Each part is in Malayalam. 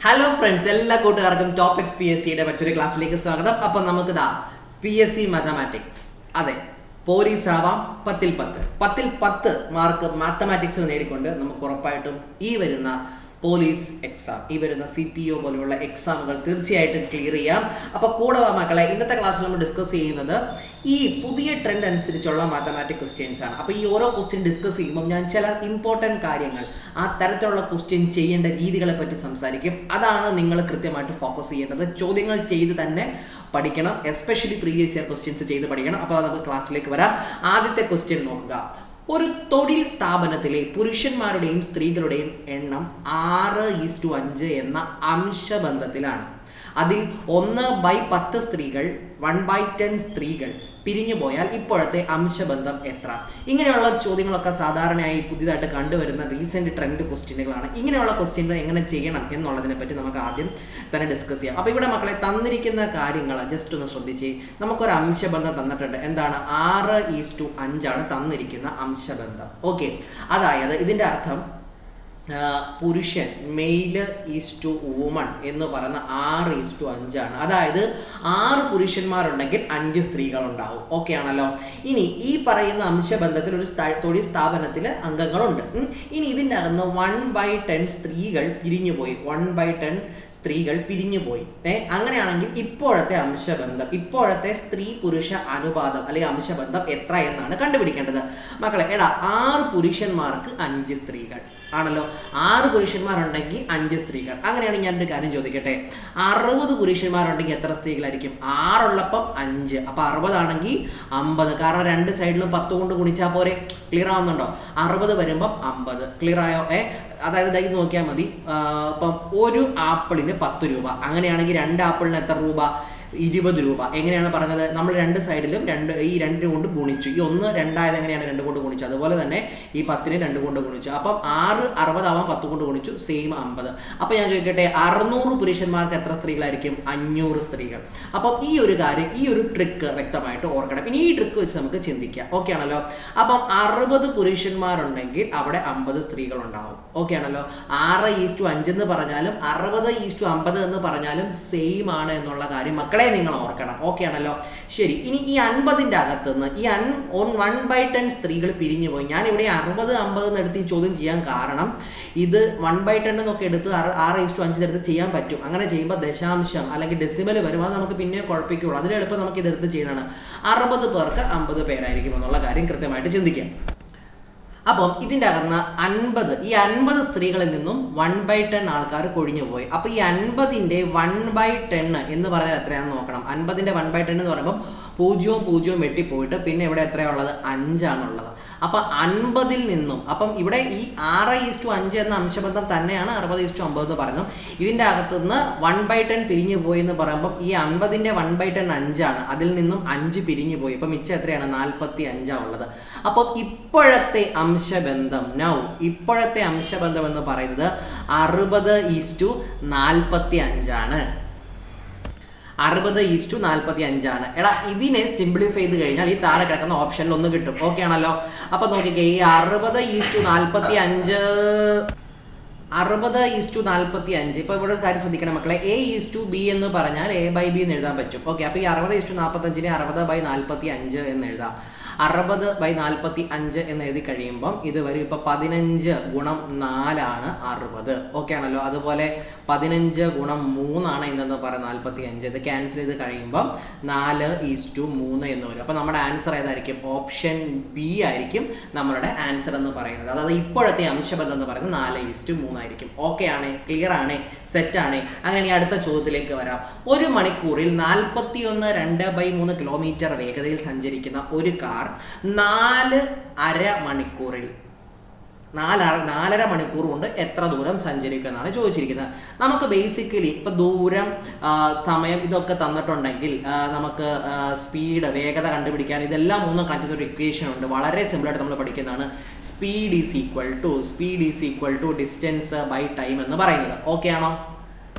ഹലോ ഫ്രണ്ട്സ്, എല്ലാ കൂട്ടുകാർക്കും ടോപ്പിക്സ് PSCയുടെ മറ്റൊരു ക്ലാസ്സിലേക്ക് സ്വാഗതം. അപ്പം നമുക്ക് PSC മാത്തമാറ്റിക്സ്, അതെ, പോലീസ് ആവാം 10-ൽ 10 മാർക്ക് മാത്തമാറ്റിക്സിൽ നേടിക്കൊണ്ട് നമുക്ക് ഉറപ്പായിട്ടും ഈ വരുന്ന പോലീസ് എക്സാം, ഈ വരുന്ന CPO പോലെയുള്ള എക്സാമുകൾ തീർച്ചയായിട്ടും ക്ലിയർ ചെയ്യാം. അപ്പോൾ കൂടെ മക്കളെ, ഇന്നത്തെ ക്ലാസ്സിൽ നമ്മൾ ഡിസ്കസ് ചെയ്യുന്നത് ഈ പുതിയ ട്രെൻഡ് അനുസരിച്ചുള്ള മാത്തമാറ്റിക് ക്വസ്റ്റ്യൻസ് ആണ്. അപ്പോൾ ഈ ഓരോ ക്വസ്റ്റ്യൻ ഡിസ്കസ് ചെയ്യുമ്പോൾ ഞാൻ ചില ഇമ്പോർട്ടൻറ്റ് കാര്യങ്ങൾ, ആ തരത്തിലുള്ള ക്വസ്റ്റ്യൻ ചെയ്യേണ്ട രീതികളെ പറ്റി സംസാരിക്കും. അതാണ് നിങ്ങൾ കൃത്യമായിട്ട് ഫോക്കസ് ചെയ്യേണ്ടത്. ചോദ്യങ്ങൾ ചെയ്ത് തന്നെ പഠിക്കണം, എസ്പെഷ്യലി പ്രീവിയസ് ഇയർ ക്വസ്റ്റ്യൻസ് ചെയ്ത് പഠിക്കണം. അപ്പോൾ നമുക്ക് ക്ലാസ്സിലേക്ക് വരാം. ആദ്യത്തെ ക്വസ്റ്റ്യൻ നോക്കുക. ഒരു തൊഴിൽ സ്ഥാപനത്തിലെ പുരുഷന്മാരുടെയും സ്ത്രീകളുടെയും എണ്ണം 6:5 എന്ന അംശബന്ധത്തിലാണ്. അതിൽ 1/10 സ്ത്രീകൾ, 1/10 സ്ത്രീകൾ പിരിഞ്ഞു പോയാൽ ഇപ്പോഴത്തെ അംശബന്ധം എത്ര? ഇങ്ങനെയുള്ള ചോദ്യങ്ങളൊക്കെ സാധാരണയായി പുതിയതായിട്ട് കണ്ടുവരുന്ന റീസെന്റ് ട്രെൻഡ് ക്വസ്റ്റ്യനുകളാണ്. ഇങ്ങനെയുള്ള ക്ക്വസ്റ്റ്യൻ എങ്ങനെ ചെയ്യണം എന്നുള്ളതിനെ പറ്റി നമുക്ക് ആദ്യം തന്നെ ഡിസ്കസ് ചെയ്യാം. അപ്പോൾ ഇവിടെ മക്കളെ തന്നിരിക്കുന്ന കാര്യങ്ങൾ ജസ്റ്റ് ഒന്ന് ശ്രദ്ധിച്ച്, നമുക്കൊരു അംശബന്ധം തന്നിട്ടുണ്ട്. എന്താണ്? 6:5 തന്നിരിക്കുന്ന അംശബന്ധം. ഓക്കെ, അതായത് ഇതിൻ്റെ അർത്ഥം പുരുഷൻ, മെയില് ഈസ്റ്റു വുമൺ എന്ന് പറയുന്ന 6:5 ആണ്. അതായത് 6 പുരുഷന്മാരുണ്ടെങ്കിൽ 5 സ്ത്രീകളുണ്ടാവും. ഓക്കെ ആണല്ലോ. ഇനി ഈ പറയുന്ന അംശബന്ധത്തിൽ ഒരു തൊഴിൽ സ്ഥാപനത്തിൽ അംഗങ്ങളുണ്ട്. ഇനി ഇതിൻ്റെ അകന്ന് 1/10 സ്ത്രീകൾ പിരിഞ്ഞുപോയി. 1/10 സ്ത്രീകൾ പിരിഞ്ഞുപോയി. അങ്ങനെയാണെങ്കിൽ ഇപ്പോഴത്തെ അംശബന്ധം, ഇപ്പോഴത്തെ സ്ത്രീ പുരുഷ അനുപാതം അല്ലെങ്കിൽ അംശബന്ധം എത്ര എന്നാണ് കണ്ടുപിടിക്കേണ്ടത്. മക്കളെ, 6 പുരുഷന്മാർക്ക് 5 സ്ത്രീകൾ ആണല്ലോ. 6 പുരുഷന്മാരുണ്ടെങ്കിൽ 5 സ്ത്രീകൾ. അങ്ങനെയാണെങ്കിൽ ഞാനൊരു കാര്യം ചോദിക്കട്ടെ, 60 പുരുഷന്മാരുണ്ടെങ്കിൽ എത്ര സ്ത്രീകളായിരിക്കും? 6 ഉള്ളപ്പം 5, അപ്പം 60 ആണെങ്കിൽ 50. കാരണം 2 സൈഡിലും 10 കൊണ്ട് ഗുണിച്ചാൽ പോരെ. ക്ലിയർ ആവുന്നുണ്ടോ? 60 വരുമ്പം 50. ക്ലിയർ ആയോ? അതായത് ഇത് നോക്കിയാൽ മതി. ഇപ്പം ഒരു ആപ്പിളിന് 10 രൂപ. അങ്ങനെയാണെങ്കിൽ 2 ആപ്പിളിന് എത്ര രൂപ? 20 രൂപ. എങ്ങനെയാണ് പറഞ്ഞത്? നമ്മൾ 2 സൈഡിലും ഈ 2 കൊണ്ട് ഗുണിച്ചു. ഈ 1 2 ആയത് എങ്ങനെയാണ്? 2 കൊണ്ട് ഗുണിച്ചു. അതുപോലെ തന്നെ ഈ 10നെ 2 കൊണ്ട് ഗുണിച്ചു. അപ്പം 6 60 ആവാൻ 10 കൊണ്ട് ഗുണിച്ചു, സെയിം 50. അപ്പം ഞാൻ ചോദിക്കട്ടെ, 600 പുരുഷന്മാർക്ക് എത്ര സ്ത്രീകളായിരിക്കും? 500 സ്ത്രീകൾ. അപ്പം ഈ ഒരു കാര്യം, ഈ ഒരു ട്രിക്ക് വ്യക്തമായിട്ട് ഓർക്കണം. ഇനി ഈ ട്രിക്ക് വെച്ച് നമുക്ക് ചിന്തിക്കാം. ഓക്കെ ആണല്ലോ. അപ്പം 60 പുരുഷന്മാരുണ്ടെങ്കിൽ അവിടെ 50 സ്ത്രീകൾ ഉണ്ടാവും. ഓക്കെ ആണല്ലോ. 6:5 എന്ന് പറഞ്ഞാലും 60:50 എന്ന് പറഞ്ഞാലും സെയിം ആണ് എന്നുള്ള കാര്യം മക്കളെ നിങ്ങൾ ഓർക്കണം. ഓക്കെ ആണല്ലോ. ശരി, ഇനി ഈ 50ന്റെ അകത്തുനിന്ന് ഈ 1/10 സ്ത്രീകൾ പിരിഞ്ഞു പോയി. ഞാൻ ഇവിടെ 60-50 എന്ന് എടുത്ത് ഈ ചോദ്യം ചെയ്യാൻ കാരണം, ഇത് 1/10 എന്നൊക്കെ എടുത്ത് 6:5 എടുത്ത് ചെയ്യാൻ പറ്റും. അങ്ങനെ ചെയ്യുമ്പോൾ ദശാംശം അല്ലെങ്കിൽ ഡെസിമൽ വരും. അത് നമുക്ക് പിന്നെ കുഴപ്പിക്കുള്ളൂ. അതിന് എളുപ്പം നമുക്ക് ഇതെടുത്ത് ചെയ്യണം. 60 പേർക്ക് 50 പേരായിരിക്കും എന്നുള്ള കാര്യം കൃത്യമായിട്ട് ചിന്തിക്കാം. അപ്പം ഇതിൻ്റെ അകന്ന് 50, ഈ 50 സ്ത്രീകളിൽ നിന്നും 1/10 ആൾക്കാർ കൊഴിഞ്ഞു പോയി. അപ്പോൾ ഈ 50ന്റെ 1/10 എന്ന് പറഞ്ഞാൽ എത്രയാണെന്ന് നോക്കണം. 50ന്റെ 1/10 എന്ന് പറയുമ്പോൾ 0 വെട്ടിപ്പോയിട്ട് പിന്നെ ഇവിടെ എത്രയാണുള്ളത്? 5 ആണുള്ളത്. അപ്പം 50ൽ നിന്നും, അപ്പം ഇവിടെ ഈ 6:5 എന്ന അംശബന്ധം തന്നെയാണ് 60:50 എന്ന് പറയുന്നത്. ഇതിൻ്റെ അകത്തുനിന്ന് 1/10 പിരിഞ്ഞു പോയി എന്ന് പറയുമ്പോൾ ഈ 50ന്റെ 1/10 5 ആണ്. അതിൽ നിന്നും 5 പിരിഞ്ഞു പോയി. ഇപ്പം മിച്ചം എത്രയാണ്? 45 ഉള്ളത്. അപ്പോൾ ഇപ്പോഴത്തെ അംശബന്ധം ഇപ്പോഴത്തെ അംശബന്ധം എന്ന് പറയുന്നത് 60:45 ആണ്. 60:45 ആണ്. ഇതിനെ സിംപ്ലിഫൈ ചെയ്ത് കഴിഞ്ഞാൽ ഈ താഴെ കിടക്കുന്ന ഓപ്ഷനിൽ ഒന്ന് കിട്ടും. ഓക്കെ ആണല്ലോ. അപ്പൊ നോക്കിക്കേ, ഈ 60:45 ഇപ്പൊ ഇവിടെ ഒരു കാര്യം ശ്രദ്ധിക്കണം മക്കളെ. A:B എന്ന് പറഞ്ഞാൽ A/B എന്ന് എഴുതാൻ പറ്റും. ഓക്കെ, അപ്പൊ ഈ 60:45നെ 60/45 എന്ന് എഴുതാം. 60/45 എന്ന് എഴുതി കഴിയുമ്പം ഇത് വരും. ഇപ്പൊ 15 ഗുണം 4 ആണ് 60. ഓക്കെ ആണല്ലോ. അതുപോലെ 15 ഗുണം 3 ആണ് എന്തെന്ന് പറയുന്നത് 45. ഇത് ക്യാൻസൽ ചെയ്ത് കഴിയുമ്പം 4:3 എന്ന് വരും. അപ്പൊ നമ്മുടെ ആൻസർ ഏതായിരിക്കും? ഓപ്ഷൻ ബി ആയിരിക്കും നമ്മളുടെ ആൻസർ എന്ന് പറയുന്നത്. അതായത് ഇപ്പോഴത്തെ അംശബന്ധം എന്ന് പറയുന്നത് 4:3 ആയിരിക്കും. ഓക്കെ ആണ്, ക്ലിയർ ആണ്, സെറ്റ് ആണ്. അങ്ങനെ അടുത്ത ചോദ്യത്തിലേക്ക് വരാം. ഒരു മണിക്കൂറിൽ 41.2/3 കിലോമീറ്റർ വേഗതയിൽ സഞ്ചരിക്കുന്ന ഒരു കാർ 4.5 മണിക്കൂർ കൊണ്ട് എത്ര ദൂരം സഞ്ചരിക്കും എന്നാണ് ചോദിച്ചിരിക്കുന്നത്. നമുക്ക് ബേസിക്കലി ഇപ്പം ദൂരം, സമയം ഇതൊക്കെ തന്നിട്ടുണ്ടെങ്കിൽ നമുക്ക് സ്പീഡ്, വേഗത കണ്ടുപിടിക്കാൻ ഇതെല്ലാം മൂന്നും കണ്ടുന്ന ഒരു ഇക്വേഷൻ ഉണ്ട്. വളരെ സിമ്പിളായിട്ട് നമ്മൾ പഠിക്കുന്നതാണ്. Speed is equal to distance by time എന്ന് പറയുന്നത്. ഓക്കെ ആണോ?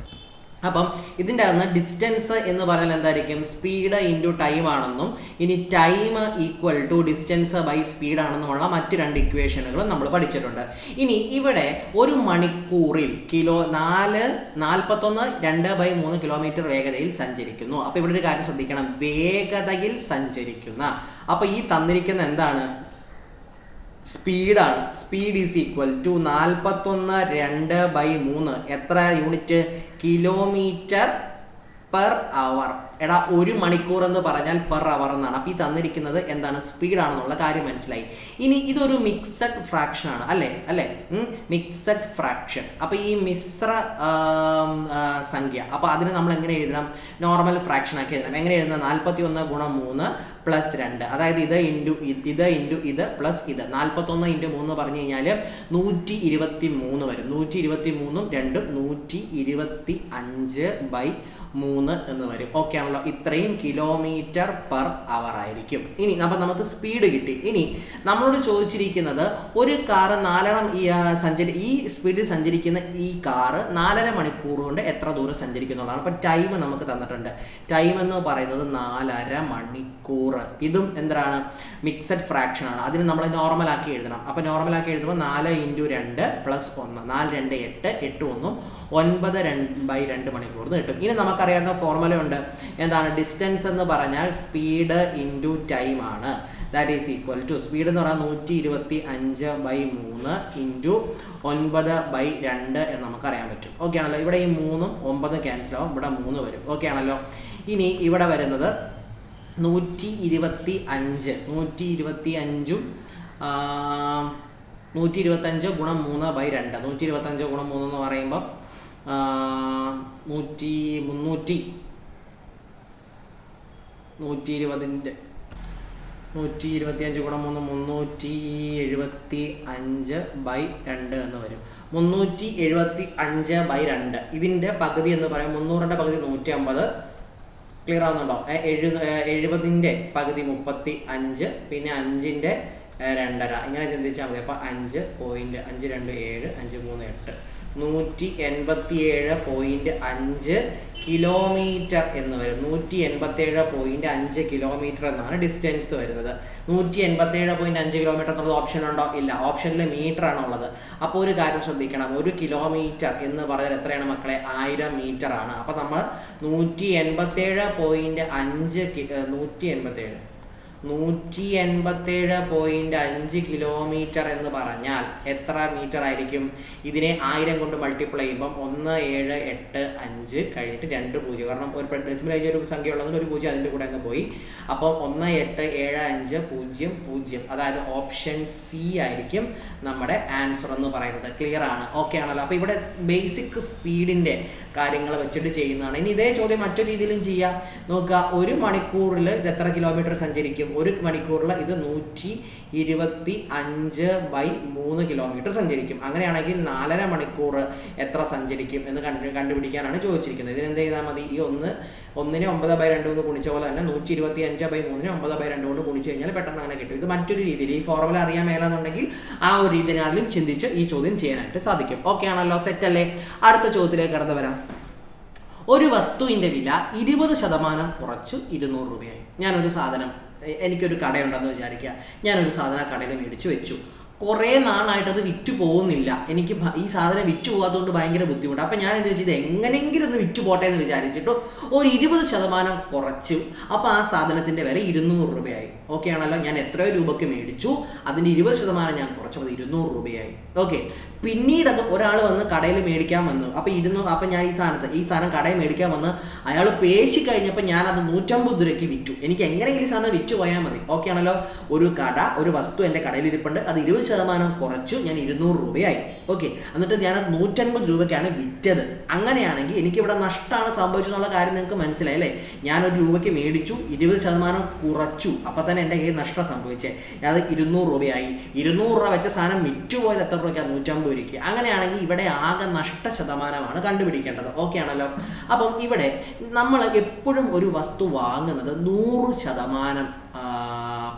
അപ്പം ഇതിൻ്റെ അകത്ത് ഡിസ്റ്റൻസ് എന്ന് പറഞ്ഞാൽ എന്തായിരിക്കും, സ്പീഡ് ഇൻറ്റു ടൈം ആണെന്നും ഇനി time equal to distance by speed ആണെന്നുമുള്ള മറ്റ് 2 ഇക്വേഷനുകളും നമ്മൾ പഠിച്ചിട്ടുണ്ട്. ഇനി ഇവിടെ ഒരു മണിക്കൂറിൽ 41 2/3 കിലോമീറ്റർ വേഗതയിൽ സഞ്ചരിക്കുന്നു. അപ്പോൾ ഇവിടെ ഒരു കാര്യം ശ്രദ്ധിക്കണം, വേഗതയിൽ സഞ്ചരിക്കുന്ന. അപ്പോൾ ഈ തന്നിരിക്കുന്ന എന്താണ്, സ്പീഡാണ്. സ്പീഡ് ഈസ് ഈക്വൽ ടു 41 2/3 എത്ര യൂണിറ്റ്, കിലോമീറ്റർ പെർ അവർ. എടാ 1 മണിക്കൂർ എന്ന് പറഞ്ഞാൽ പെർ അവർ എന്നാണ്. അപ്പോൾ ഈ തന്നിരിക്കുന്നത് എന്താണ്, സ്പീഡാണെന്നുള്ള കാര്യം മനസ്സിലായി. ഇനി ഇതൊരു മിക്സഡ് ഫ്രാക്ഷൻ ആണ് അല്ലേ മിക്സഡ് ഫ്രാക്ഷൻ. അപ്പോൾ ഈ മിശ്ര സംഖ്യ, അപ്പോൾ അതിന് നമ്മൾ എങ്ങനെ എഴുതണം, നോർമൽ ഫ്രാക്ഷൻ ആക്കി എഴുതണം. എങ്ങനെ എഴുതണം, 41 × 3 + 2, അതായത് ഇത് ഇൻറ്റു ഇത് പ്ലസ് ഇത്. 41 × 3 പറഞ്ഞു കഴിഞ്ഞാൽ 123 വരും. 123ഉം 2ഉം 125/3 എന്ന് വരും. ഓക്കെ ആണല്ലോ. ഇത്രയും കിലോമീറ്റർ പെർ അവർ ആയിരിക്കും. ഇനി അപ്പം നമുക്ക് സ്പീഡ് കിട്ടി. ഇനി നമ്മളോട് ചോദിച്ചിരിക്കുന്നത് ഒരു കാറ് 4 ഈ സ്പീഡിൽ സഞ്ചരിക്കുന്ന ഈ കാറ് 4.5 മണിക്കൂർ കൊണ്ട് എത്ര ദൂരം സഞ്ചരിക്കുന്നുള്ളതാണ്. അപ്പം ടൈം നമുക്ക് തന്നിട്ടുണ്ട്. ടൈം എന്ന് പറയുന്നത് 4.5 മണിക്കൂർ. ഇതും എന്താണ്, മിക്സഡ് ഫ്രാക്ഷൻ ആണ്. അതിന് നമ്മൾ നോർമലാക്കി എഴുതണം. അപ്പോൾ നോർമലാക്കി എഴുതുമ്പോൾ 4 × 2 + 1, 4 2 8, 8 1 9/2 മണിക്കൂർ കിട്ടും. ഇനി നമുക്കറിയാവുന്ന ഫോർമുല ഉണ്ട്, എന്താണ്, ഡിസ്റ്റൻസ് എന്ന് പറഞ്ഞാൽ സ്പീഡ് ഇൻറ്റു ടൈം ആണ്. That is equal to, speed എന്ന് പറഞ്ഞാൽ 125/3 ഇൻറ്റു 9/2 എന്ന് നമുക്കറിയാൻ പറ്റും. ഓക്കെ ആണല്ലോ. ഇവിടെ ഈ 3ഉം 9ഉം ക്യാൻസൽ ആവും, ഇവിടെ 3 വരും. ഓക്കെ ആണല്ലോ. ഇനി ഇവിടെ വരുന്നത് 125 125 × 3/2 125 × 3 എന്ന് പറയുമ്പോൾ 120 125 × 3 375/2 എന്ന് വരും. 375/2 ഇതിൻ്റെ പകുതി എന്ന് പറയാം. 300ൻ്റെ പകുതി 150. ക്ലിയർ ആവുന്നുണ്ടോ? 70ൻ്റെ പകുതി 35, പിന്നെ 5ൻ്റെ 2.5, ഇങ്ങനെ ചിന്തിച്ചാൽ മതി. അപ്പോൾ 5.527 538 187.5 കിലോമീറ്റർ എന്ന് വരും. 187.5 കിലോമീറ്റർ എന്നാണ് ഡിസ്റ്റൻസ് വരുന്നത്. 187.5 കിലോമീറ്റർ എന്നുള്ളത് ഓപ്ഷൻ ഉണ്ടോ? ഇല്ല. ഓപ്ഷനിൽ മീറ്റർ ആണ് ഉള്ളത്. അപ്പോൾ ഒരു കാര്യം ശ്രദ്ധിക്കണം, 1 കിലോമീറ്റർ എന്ന് പറഞ്ഞാൽ എത്രയാണ് മക്കളെ? 1000 മീറ്റർ ആണ്. അപ്പോൾ നമ്മൾ 187.5 കിലോമീറ്റർ എന്ന് പറഞ്ഞാൽ എത്ര മീറ്റർ ആയിരിക്കും? ഇതിനെ 1000 കൊണ്ട് മൾട്ടിപ്ലൈ ചെയ്യുമ്പം 1785 കഴിഞ്ഞിട്ട് 2 0, കാരണം ഒരു ഡെസിമൽ കഴിഞ്ഞ ഒരു സംഖ്യ ഉള്ളതിൽ ഒരു 0 അതിൻ്റെ കൂടെ അങ്ങ് പോയി. അപ്പോൾ 187500, അതായത് ഓപ്ഷൻ സി ആയിരിക്കും നമ്മുടെ ആൻസർ എന്ന് പറയുന്നത്. ക്ലിയർ ആണ്? ഓക്കെ ആണല്ലോ. അപ്പോൾ ഇവിടെ ബേസിക് സ്പീഡിൻ്റെ കാര്യങ്ങൾ വെച്ചിട്ട് ചെയ്യുന്നതാണ്. ഇനി ഇതേ ചോദ്യം മറ്റൊരു രീതിയിലും ചെയ്യാം. നോക്കുക, 1 മണിക്കൂറിൽ ഇത് എത്ര കിലോമീറ്റർ സഞ്ചരിക്കും? 1 മണിക്കൂറിൽ ഇത് 125/3 കിലോമീറ്റർ സഞ്ചരിക്കും. അങ്ങനെയാണെങ്കിൽ 4.5 മണിക്കൂർ എത്ര സഞ്ചരിക്കും എന്ന് കണ്ടുപിടിക്കാനാണ് ചോദിച്ചിരിക്കുന്നത്. ഇതിനെന്ത് ചെയ്താൽ മതി? ഈ 1നെ 9/2 കൊണ്ട് ഗുണിച്ച പോലെ തന്നെ 125/3നെ 9/2 കൊണ്ട് ഗുണിച്ച് കഴിഞ്ഞാൽ പെട്ടെന്ന് അങ്ങനെ കിട്ടും. ഇത് മറ്റൊരു രീതിയിൽ, ഈ ഫോർമുല അറിയാൻ മേലാന്നുണ്ടെങ്കിൽ ആ ഒരു രീതിയിലാണെങ്കിലും ചിന്തിച്ച് ഈ ചോദ്യം ചെയ്യാനായിട്ട് സാധിക്കും. ഓക്കെ ആണല്ലോ, സെറ്റ് അല്ലേ? അടുത്ത ചോദ്യത്തിലേക്ക് കടന്നു വരാം. ഒരു വസ്തുവിൻ്റെ വില 20% കുറച്ചു 200 രൂപയായി. ഞാനൊരു സാധനം, എനിക്കൊരു കടയുണ്ടെന്ന് വിചാരിക്കുക. ഞാനൊരു സാധനം കടയിൽ മേടിച്ച് വെച്ചു. കുറേ നാളായിട്ട് അത് വിറ്റ് പോകുന്നില്ല. എനിക്ക് ഈ സാധനം വിറ്റ് പോകാത്തതുകൊണ്ട് ഭയങ്കര ബുദ്ധിമുട്ട്. അപ്പം ഞാൻ എന്ത് വെച്ചാൽ എങ്ങനെയെങ്കിലും ഒന്ന് വിറ്റ് പോട്ടെ എന്ന് വിചാരിച്ചിട്ട് ഒരു 20% കുറച്ചു. അപ്പോൾ ആ സാധനത്തിൻ്റെ വില 200 രൂപയായി. ഓക്കെ ആണല്ലോ. ഞാൻ എത്രയോ രൂപയ്ക്ക് മേടിച്ചു, അതിൻ്റെ 20% ഞാൻ കുറച്ചത് 200 രൂപയായി. ഓക്കെ. പിന്നീട് അത് ഒരാൾ വന്ന് കടയിൽ മേടിക്കാൻ വന്നു. അപ്പം ഞാൻ ഈ സാധനം കടയിൽ മേടിക്കാൻ വന്ന് അയാൾ പേശി കഴിഞ്ഞപ്പോൾ ഞാനത് 150 രൂപയ്ക്ക് വിറ്റു. എനിക്ക് എങ്ങനെയെങ്കിലും ഈ സാധനം വിറ്റ് പോയാൽ മതി. ഓക്കെ ആണല്ലോ. ഒരു വസ്തു എൻ്റെ കടയിൽ ഇരിപ്പുണ്ട്, അത് 20% കുറച്ചു, ഞാൻ 200 രൂപയായി. ഓക്കെ. എന്നിട്ട് ഞാനത് 150 രൂപയ്ക്കാണ് വിറ്റത്. അങ്ങനെയാണെങ്കിൽ എനിക്കിവിടെ നഷ്ടമാണ് സംഭവിച്ചെന്നുള്ള കാര്യം നിങ്ങൾക്ക് മനസ്സിലായി അല്ലേ? ഞാനൊരു രൂപയ്ക്ക് മേടിച്ചു, 20% കുറച്ചു, അപ്പം തന്നെ എൻ്റെ കയ്യിൽ നഷ്ടം സംഭവിച്ചേ. അത് 200 രൂപയായി. 200 രൂപ വെച്ച സാധനം വിറ്റുപോയത് എത്ര രൂപയ്ക്കാണ്? 150 രൂപയ്ക്ക്. അങ്ങനെയാണെങ്കിൽ ഇവിടെ ആകെ നഷ്ട ശതമാനമാണ് കണ്ടുപിടിക്കേണ്ടത്. ഓക്കെ ആണല്ലോ. അപ്പം ഇവിടെ നമ്മൾ എപ്പോഴും ഒരു വസ്തു വാങ്ങുന്നത് 100%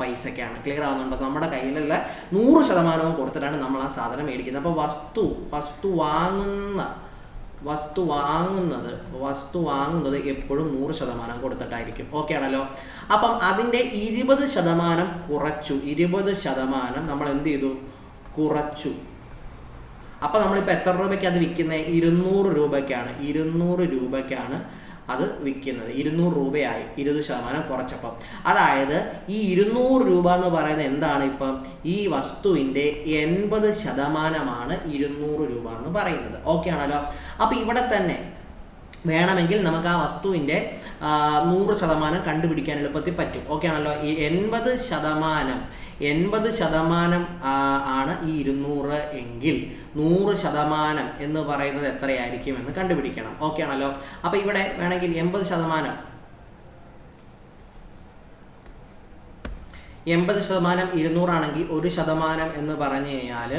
പൈസക്കാണ്. ക്ലിയർ ആവുന്നുണ്ടോ? നമ്മുടെ കയ്യിലുള്ള 100% കൊടുത്തിട്ടാണ് നമ്മൾ ആ സാധനം മേടിക്കുന്നത്. അപ്പോൾ വസ്തു വാങ്ങുന്ന വസ്തു വാങ്ങുന്നത് എപ്പോഴും 100% കൊടുത്തിട്ടായിരിക്കും. ഓക്കെ ആണല്ലോ. അപ്പം അതിൻ്റെ 20% കുറച്ചു, 20% നമ്മൾ എന്ത് ചെയ്തു, കുറച്ചു. അപ്പം നമ്മളിപ്പോൾ എത്ര രൂപയ്ക്ക് അത് വിൽക്കുന്നത്? 200 രൂപയ്ക്കാണ്. 200 രൂപയ്ക്കാണ് അത് വിൽക്കുന്നത്. 200 രൂപയായി 20% കുറച്ചപ്പം. അതായത് ഈ 200 രൂപ എന്ന് പറയുന്നത് എന്താണ്? ഇപ്പം ഈ വസ്തുവിൻ്റെ 80% 200 രൂപ എന്ന് പറയുന്നത്. ഓക്കെ ആണല്ലോ. അപ്പം ഇവിടെ തന്നെ വേണമെങ്കിൽ നമുക്ക് ആ വസ്തുവിൻ്റെ 100% കണ്ടുപിടിക്കാൻ എളുപ്പത്തിൽ പറ്റും. ഓക്കെ ആണല്ലോ. ഈ 80% ആണ് ഈ 200 എങ്കിൽ 100% എന്ന് പറയുന്നത് എത്രയായിരിക്കും എന്ന് കണ്ടുപിടിക്കണം. ഓക്കെ ആണല്ലോ. അപ്പോൾ ഇവിടെ വേണമെങ്കിൽ 80% 200 ആണെങ്കിൽ 1% എന്ന് പറഞ്ഞു കഴിഞ്ഞാൽ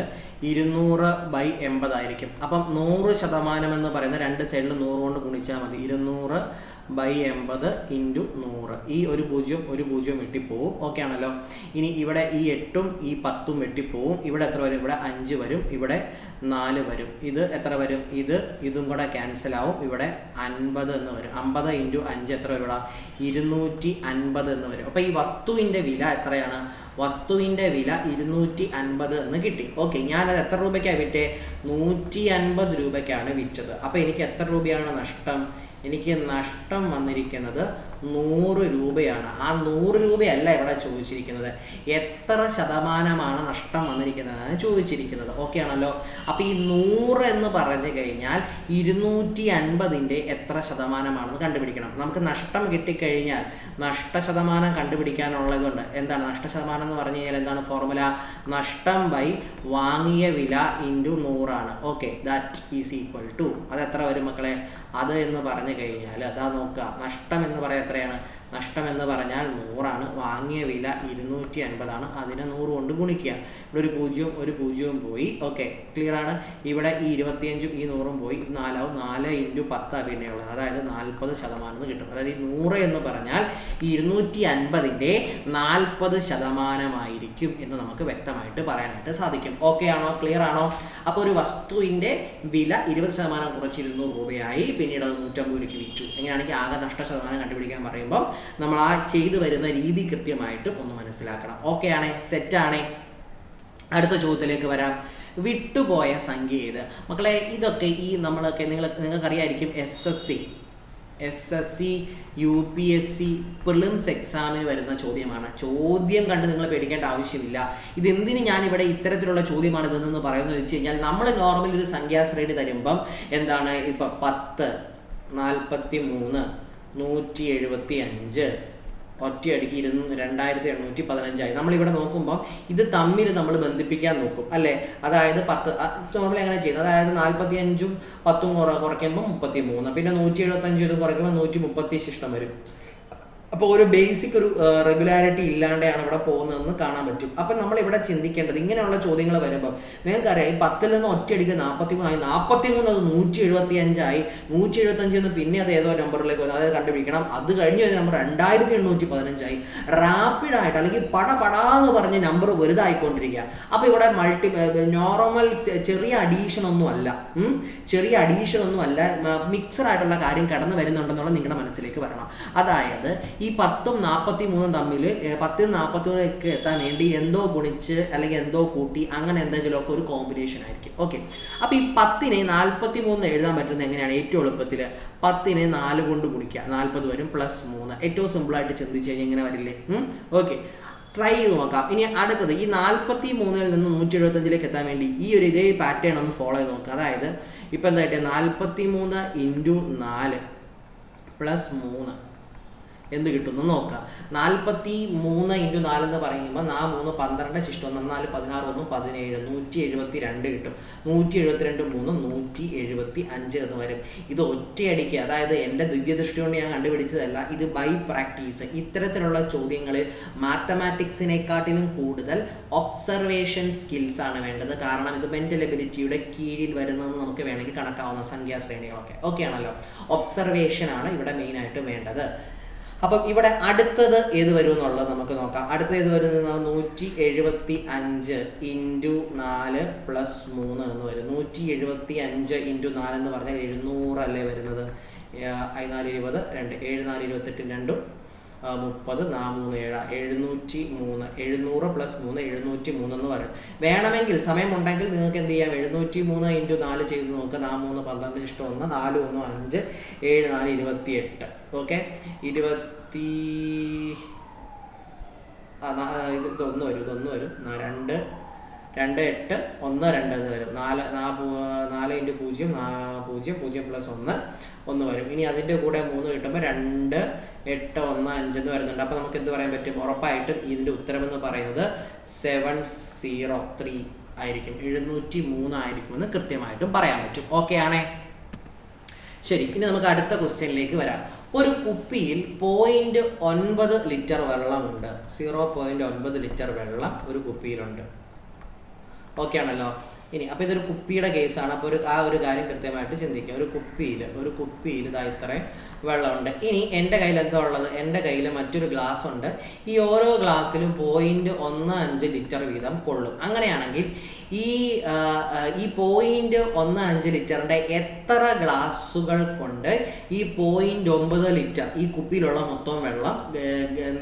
200/80 ആയിരിക്കും. അപ്പം 100% എന്ന് പറയുന്നത് രണ്ട് സൈഡിൽ 100 കൊണ്ട് ഗുണിച്ചാൽ മതി. 200/80 × 100. ഈ ഒരു 0 വെട്ടിപ്പോവും. ഓക്കെ ആണല്ലോ. ഇനി ഇവിടെ ഈ 8ഉം ഈ 10ഉം വെട്ടിപ്പോവും. ഇവിടെ എത്ര വരും? ഇവിടെ 5 വരും, ഇവിടെ 4 വരും. ഇത് എത്ര വരും? ഇതും കൂടെ ക്യാൻസൽ ആവും. ഇവിടെ 50 എന്ന് വരും. 50 × 5 എത്ര വരും? 250 എന്ന് വരും. അപ്പോൾ ഈ വസ്തുവിൻ്റെ വില എത്രയാണ്? വസ്തുവിൻ്റെ വില 250 എന്ന് കിട്ടി. ഓക്കെ, ഞാനത് എത്ര രൂപയ്ക്കാണ് വിറ്റേ? 150 രൂപയ്ക്കാണ് വിറ്റത്. അപ്പോൾ എനിക്ക് എത്ര രൂപയാണ് നഷ്ടം? എനിക്ക് നഷ്ടം വന്നിരിക്കുന്നത് 100 രൂപയാണ്. ആ 100 രൂപയല്ല ഇവിടെ ചോദിച്ചിരിക്കുന്നത്, എത്ര ശതമാനമാണ് നഷ്ടം വന്നിരിക്കുന്നതാണ് ചോദിച്ചിരിക്കുന്നത്. ഓക്കെ ആണല്ലോ. അപ്പോൾ ഈ 100 എന്ന് പറഞ്ഞു കഴിഞ്ഞാൽ 250ൻ്റെ എത്ര ശതമാനമാണെന്ന് കണ്ടുപിടിക്കണം. നമുക്ക് നഷ്ടം കിട്ടിക്കഴിഞ്ഞാൽ നഷ്ടശതമാനം കണ്ടുപിടിക്കാനുള്ളതുണ്ട്. എന്താണ് നഷ്ടശതമാനം എന്ന് പറഞ്ഞു കഴിഞ്ഞാൽ? എന്താണ് ഫോർമുല? നഷ്ടം ബൈ വാങ്ങിയ വില × 100 ആണ്. Okay, that is equal to അത് എത്ര വരും മക്കളെ? അത് എന്ന് പറഞ്ഞു കഴിഞ്ഞാൽ അതാ നോക്കുക, നഷ്ടം എന്ന് പറയാൻ എത്രയാണ്? നഷ്ടം എന്ന് പറഞ്ഞാൽ 100 ആണ്. വാങ്ങിയ വില 250 ആണ്. അതിനെ 100 കൊണ്ട് ഗുണിക്കുക. ഇവിടെ ഒരു 0 പോയി. ഓക്കെ, ക്ലിയർ ആണ്. ഇവിടെ ഈ 25ഉം ഈ 100ഉം പോയി. 4 ആവും. 4 × 10 പിന്നെയുള്ളത്, അതായത് 40% എന്ന് കിട്ടും. അതായത് ഈ 100 എന്ന് പറഞ്ഞാൽ ഈ 250ൻ്റെ 40% എന്ന് നമുക്ക് വ്യക്തമായിട്ട് പറയാനായിട്ട് സാധിക്കും. ഓക്കെ ആണോ? ക്ലിയർ ആണോ? അപ്പോൾ ഒരു വസ്തുവിൻ്റെ വില 20% കുറച്ച് 200 രൂപയായി. പിന്നീട് അത് 150 രൂപയ്ക്ക് വിറ്റു. എങ്ങനെയാണെങ്കിൽ ആകെ നഷ്ടശതമാനം കണ്ടുപിടിക്കാൻ പറയുമ്പോൾ നമ്മൾ ആ ചെയ്തു വരുന്ന രീതി കൃത്യമായിട്ട് ഒന്ന് മനസ്സിലാക്കണം. ഓക്കെ ആണേ? സെറ്റാണേ? അടുത്ത ചോദ്യത്തിലേക്ക് വരാം. വിട്ടുപോയ സംഖ്യ ഏത്? മക്കളെ, ഇതൊക്കെ ഈ നമ്മളൊക്കെ നിങ്ങൾക്കറിയായിരിക്കും, SSC UPSC പ്രിലിംസ് എക്സാമിന് വരുന്ന ചോദ്യമാണ്. ചോദ്യം കണ്ട് നിങ്ങൾ പേടിക്കേണ്ട ആവശ്യമില്ല. ഇതെന്തിന് ഞാനിവിടെ ഇത്തരത്തിലുള്ള ചോദ്യമാണ് ഇതെന്ന് പറയുന്നത് വെച്ച് കഴിഞ്ഞാൽ, നമ്മൾ നോർമലി ഒരു സംഖ്യാശ്രേണി തരുമ്പം എന്താണ്, ഇപ്പം 10, 43, 175 ഒറ്റയടിക്ക് 2815 ആയി. നമ്മളിവിടെ നോക്കുമ്പം ഇത് തമ്മിൽ നമ്മൾ ബന്ധിപ്പിക്കാൻ നോക്കും അല്ലേ? അതായത് 10 നോർമലി അങ്ങനെ ചെയ്യുന്നത്. അതായത് 45ഉം 10ഉം കുറയ്ക്കുമ്പോൾ 33, പിന്നെ 175 ഇതും കുറയ്ക്കുമ്പോൾ 130 ശിഷ്ടം വരും. അപ്പോൾ ഒരു ബേസിക് ഒരു റെഗുലാരിറ്റി ഇല്ലാണ്ടാണ് ഇവിടെ പോകുന്നതെന്ന് കാണാൻ പറ്റും. അപ്പം നമ്മളിവിടെ ചിന്തിക്കേണ്ടത്, ഇങ്ങനെയുള്ള ചോദ്യങ്ങൾ വരുമ്പം നിങ്ങൾക്കറിയാം, ഈ 10ൽ നിന്ന് ഒറ്റയടിക്ക് 43 ആയി, 43 അത് 175 ആയി, 175 എന്ന് പിന്നെ അത് ഏതോ നമ്പറിലേക്ക് വന്നു, അത് കണ്ടുപിടിക്കണം. അത് കഴിഞ്ഞ് ഒരു നമ്പർ 2815 ആയി. റാപ്പിഡായിട്ട് അല്ലെങ്കിൽ പടാന്ന് പറഞ്ഞ് നമ്പർ വലുതായിക്കൊണ്ടിരിക്കുക. അപ്പോൾ ഇവിടെ നോർമൽ ചെറിയ അഡീഷൻ ഒന്നും അല്ല, മിക്സഡ് ആയിട്ടുള്ള കാര്യം കടന്നു വരുന്നുണ്ടെന്നുള്ള നിങ്ങളുടെ മനസ്സിലേക്ക് വരണം. അതായത് ഈ 10ഉം 43ഉം തമ്മിൽ 10 43 എത്താൻ വേണ്ടി എന്തോ ഗുണിച്ച് അല്ലെങ്കിൽ എന്തോ കൂട്ടി അങ്ങനെ എന്തെങ്കിലുമൊക്കെ ഒരു കോമ്പിനേഷൻ ആയിരിക്കും. ഓക്കെ, അപ്പോൾ ഈ 10നെ 43 എഴുതാൻ പറ്റുന്നത് എങ്ങനെയാണ്? ഏറ്റവും എളുപ്പത്തിൽ 10നെ 4 കൊണ്ട് ഗുണിക്കുക, 40 വരും, +3. ഏറ്റവും സിമ്പിളായിട്ട് ചിന്തിച്ച് കഴിഞ്ഞാൽ ഇങ്ങനെ വരില്ലേ? ഓക്കെ, ട്രൈ ചെയ്ത് നോക്കാം. ഇനി അടുത്തത്, ഈ 43ൽ നിന്ന് 175ലേക്ക് എത്താൻ വേണ്ടി ഈ ഒരു ഇതേ പാറ്റേൺ ഒന്ന് ഫോളോ ചെയ്ത് നോക്കുക. അതായത് ഇപ്പം എന്തായിട്ട് 43 × 4 +3 എന്ത് കിട്ടുമെന്ന് നോക്കുക. 43 × 4 എന്ന് പറയുമ്പോൾ 3 12 ശിഷ്ടം 4 16 1 17 172 കിട്ടും. 172 3 175 എന്ന് വരും. ഇത് ഒറ്റയടിക്ക്, അതായത് എൻ്റെ ദിവ്യദൃഷ്ടി കൊണ്ട് ഞാൻ കണ്ടുപിടിച്ചതല്ല, ഇത് ബൈ പ്രാക്ടീസ്. ഇത്തരത്തിലുള്ള ചോദ്യങ്ങളിൽ മാത്തമാറ്റിക്സിനെക്കാട്ടിലും കൂടുതൽ ഒബ്സർവേഷൻ സ്കിൽസ് ആണ് വേണ്ടത്. കാരണം ഇത് മെൻ്റൽ എബിലിറ്റിയുടെ കീഴിൽ വരുന്നതെന്ന് നമുക്ക് വേണമെങ്കിൽ കണക്കാവുന്ന സംഖ്യാശ്രേണികളൊക്കെ. ഓക്കെ ആണല്ലോ? ഒബ്സർവേഷൻ ആണ് ഇവിടെ മെയിനായിട്ട് വേണ്ടത്. അപ്പം ഇവിടെ അടുത്തത് ഏത് വരും എന്നുള്ളത് നമുക്ക് നോക്കാം. അടുത്തത് ഏത് വരും? 175 ഇൻറ്റു 4 പ്ലസ് 3 എന്ന് വരും. 175 ഇൻറ്റു 4 എന്ന് പറഞ്ഞാൽ 700 അല്ലേ വരുന്നത്. 4 20 2 7 4 28 2 30 4 703 700 പ്ലസ് 3 703 എന്ന് പറയും. വേണമെങ്കിൽ സമയമുണ്ടെങ്കിൽ നിങ്ങൾക്ക് എന്ത് ചെയ്യാം, 703 ഇൻറ്റു 4 ചെയ്ത് നോക്കുക. 4 3 12 ഇഷ്ടം 1 4 1 5 7 4 28. ഓക്കെ, 20 ഇതൊന്ന് വരും 2 2 8 1 2 എന്ന് വരും. 4 ഇൻറ്റു 0 0 0 പ്ലസ് 1 വരും. ഇനി അതിൻ്റെ കൂടെ 3 കിട്ടുമ്പോൾ 2 8 1 5 എന്ന് വരുന്നുണ്ട്. അപ്പോൾ നമുക്ക് എന്ത് പറയാൻ പറ്റും? ഉറപ്പായിട്ടും ഇതിൻ്റെ ഉത്തരമെന്ന് പറയുന്നത് 703 ആയിരിക്കും, 703 ആയിരിക്കുമെന്ന് കൃത്യമായിട്ടും പറയാൻ പറ്റും. ഓക്കെ ആണേ? ശരി, ഇനി നമുക്ക് അടുത്ത ക്വസ്റ്റ്യനിലേക്ക് വരാം. ഒരു കുപ്പിയിൽ 0.9 ലിറ്റർ വെള്ളമുണ്ട്. 0.9 ലിറ്റർ വെള്ളം ഒരു കുപ്പിയിലുണ്ട്. ഓക്കെ ആണല്ലോ. ഇനി അപ്പോൾ ഇതൊരു കുപ്പിയുടെ കേസാണ്. അപ്പോൾ ആ ഒരു കാര്യം കൃത്യമായിട്ട് ചിന്തിക്കുക. ഒരു കുപ്പിയിൽ ഇതാ ഇത്രയും വെള്ളമുണ്ട്. ഇനി എൻ്റെ കയ്യിൽ എന്താ ഉള്ളത്? എൻ്റെ കയ്യിൽ മറ്റൊരു ഗ്ലാസ് ഉണ്ട്. ഈ ഓരോ ഗ്ലാസ്സിലും 0.15 ലിറ്റർ വീതം കൊള്ളും. അങ്ങനെയാണെങ്കിൽ ഈ 0.15 ലിറ്ററിൻ്റെ എത്ര ഗ്ലാസ്സുകൾ കൊണ്ട് ഈ 0.9 ലിറ്റർ ഈ കുപ്പിയിലുള്ള മൊത്തം വെള്ളം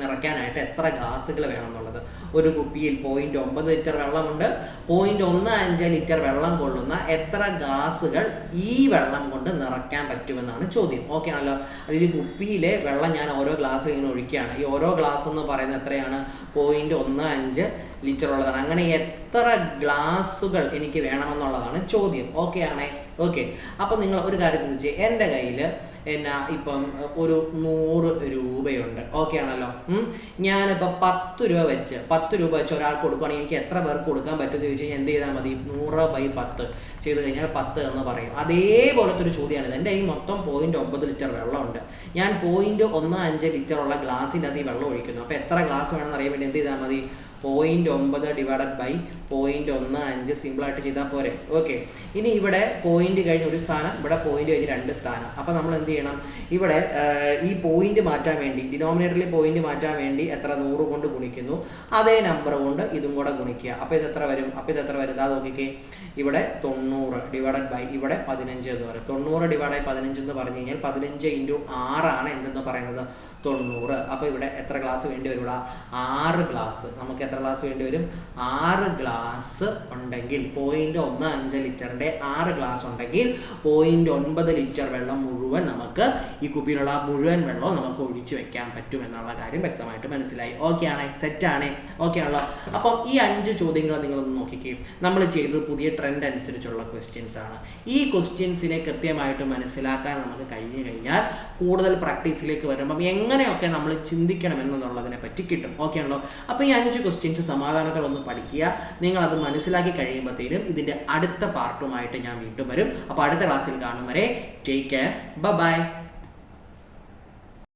നിറയ്ക്കാനായിട്ട് എത്ര ഗ്ലാസ്സുകൾ വേണം എന്നുള്ളത്. ഒരു കുപ്പിയിൽ 0.9 ലിറ്റർ വെള്ളമുണ്ട്. 0.15 ലിറ്റർ വെള്ളം കൊള്ളുന്ന എത്ര ഗ്ലാസ്സുകൾ ഈ വെള്ളം കൊണ്ട് നിറയ്ക്കാൻ പറ്റുമെന്നാണ് ചോദ്യം. ഓക്കെ ആണല്ലോ. അതായത് ഈ കുപ്പിയിലെ വെള്ളം ഞാൻ ഓരോ ഗ്ലാസ് ഇങ്ങനെ ഒഴിക്കുകയാണ്. ഈ ഓരോ ഗ്ലാസ് എന്ന് പറയുന്നത് എത്രയാണ്? 0.15 ലിറ്റർ ഉള്ളതാണ്. അങ്ങനെ എത്ര ഗ്ലാസ്സുകൾ എനിക്ക് വേണമെന്നുള്ളതാണ് ചോദ്യം. ഓക്കെ ആണേ? ഓക്കെ, അപ്പം നിങ്ങൾ ഒരു കാര്യം ചിന്തിച്ച്, എൻ്റെ കയ്യിൽ ഇപ്പം ഒരു 100 രൂപയുണ്ട്. ഓക്കെ ആണല്ലോ. ഞാനിപ്പോൾ 10 രൂപ വെച്ച് ഒരാൾക്ക് കൊടുക്കുകയാണെങ്കിൽ എനിക്ക് എത്ര പേർക്ക് കൊടുക്കാൻ പറ്റുമെന്ന് ചോദിച്ചു കഴിഞ്ഞാൽ എന്ത് ചെയ്താൽ മതി? 100/10 ചെയ്ത് കഴിഞ്ഞാൽ 10 എന്ന് പറയും. അതേപോലത്തെ ഒരു ചോദ്യമാണിത്. എൻ്റെ ഈ മൊത്തം 0.9 ലിറ്റർ വെള്ളമുണ്ട്. ഞാൻ 0.15 ലിറ്റർ ഉള്ള ഗ്ലാസിൻ്റെ അകത്ത് ഈ വെള്ളം ഒഴിക്കുന്നു. അപ്പോൾ എത്ര ഗ്ലാസ് വേണമെന്ന് അറിയാൻ വേണ്ടി എന്ത് ചെയ്താൽ മതി? 0.9 ഡിവൈഡഡ് ബൈ 0.15 സിമ്പിളായിട്ട് ചെയ്താൽ പോരെ. ഓക്കെ, ഇനി ഇവിടെ പോയിന്റ് കഴിഞ്ഞ് ഒരു സ്ഥാനം, ഇവിടെ പോയിന്റ് കഴിഞ്ഞ് 2 സ്ഥാനം. അപ്പോൾ നമ്മൾ എന്ത് ചെയ്യണം? ഇവിടെ ഈ പോയിന്റ് മാറ്റാൻ വേണ്ടി, ഡിനോമിനേറ്ററിൽ പോയിന്റ് മാറ്റാൻ വേണ്ടി എത്ര? 100 കൊണ്ട് ഗുണിക്കുന്നു. അതേ നമ്പർ കൊണ്ട് ഇതും കൂടെ ഗുണിക്കുക. അപ്പോൾ ഇത് എത്ര വരും? അതാ നോക്കിക്കേ, ഇവിടെ 90 ഡിവൈഡഡ് ബൈ ഇവിടെ 15 എന്ന് പറയും. 90 ഡിവൈഡ് ബൈ 15 എന്ന് പറഞ്ഞു കഴിഞ്ഞാൽ 15 ഇൻറ്റു 6 ആണ് എന്തെന്ന് പറയുന്നത്? 90. അപ്പോൾ ഇവിടെ എത്ര ഗ്ലാസ് വേണ്ടി വരും? 6 ഗ്ലാസ്. നമുക്ക് എത്ര ഗ്ലാസ് വേണ്ടി വരും? 6 ഗ്ലാസ് ഉണ്ടെങ്കിൽ 0.15 ലിറ്ററിൻ്റെ 6 ഗ്ലാസ് ഉണ്ടെങ്കിൽ 0.9 ലിറ്റർ വെള്ളം മുഴുവൻ നമുക്ക് ഈ കുപ്പിയിലുള്ള മുഴുവൻ വെള്ളവും നമുക്ക് ഒഴിച്ചു വെക്കാൻ പറ്റും എന്നുള്ള കാര്യം വ്യക്തമായിട്ട് മനസ്സിലായി. ഓക്കെ ആണേ? സെറ്റാണേ? ഓക്കെ ആണല്ലോ. അപ്പം ഈ 5 ചോദ്യങ്ങൾ നിങ്ങളൊന്ന് നോക്കിക്കേ. നമ്മൾ ചെയ്തത് പുതിയ ട്രെൻഡ് അനുസരിച്ചുള്ള ക്വസ്റ്റ്യൻസ് ആണ്. ഈ ക്വസ്റ്റ്യൻസിനെ കൃത്യമായിട്ട് മനസ്സിലാക്കാൻ നമുക്ക് കഴിഞ്ഞു കഴിഞ്ഞാൽ കൂടുതൽ പ്രാക്ടീസിലേക്ക് വരുമ്പം എങ്ങനെയൊക്കെ നമ്മൾ ചിന്തിക്കണം എന്നുള്ളതിനെ പറ്റി കിട്ടും. ഓക്കെ ആണല്ലോ. അപ്പോൾ ഈ 5 ക്വസ്റ്റ്യൻസ് സമാധാനത്തോടൊന്ന് പഠിക്കുക. നിങ്ങളത് മനസ്സിലാക്കി കഴിയുമ്പോഴത്തേനും ഇതിൻ്റെ അടുത്ത പാർട്ടുമായിട്ട് ഞാൻ വീണ്ടും വരും. അപ്പോൾ അടുത്ത ക്ലാസ്സിൽ കാണും വരെ ടേക്ക് കെയർ. ബൈ.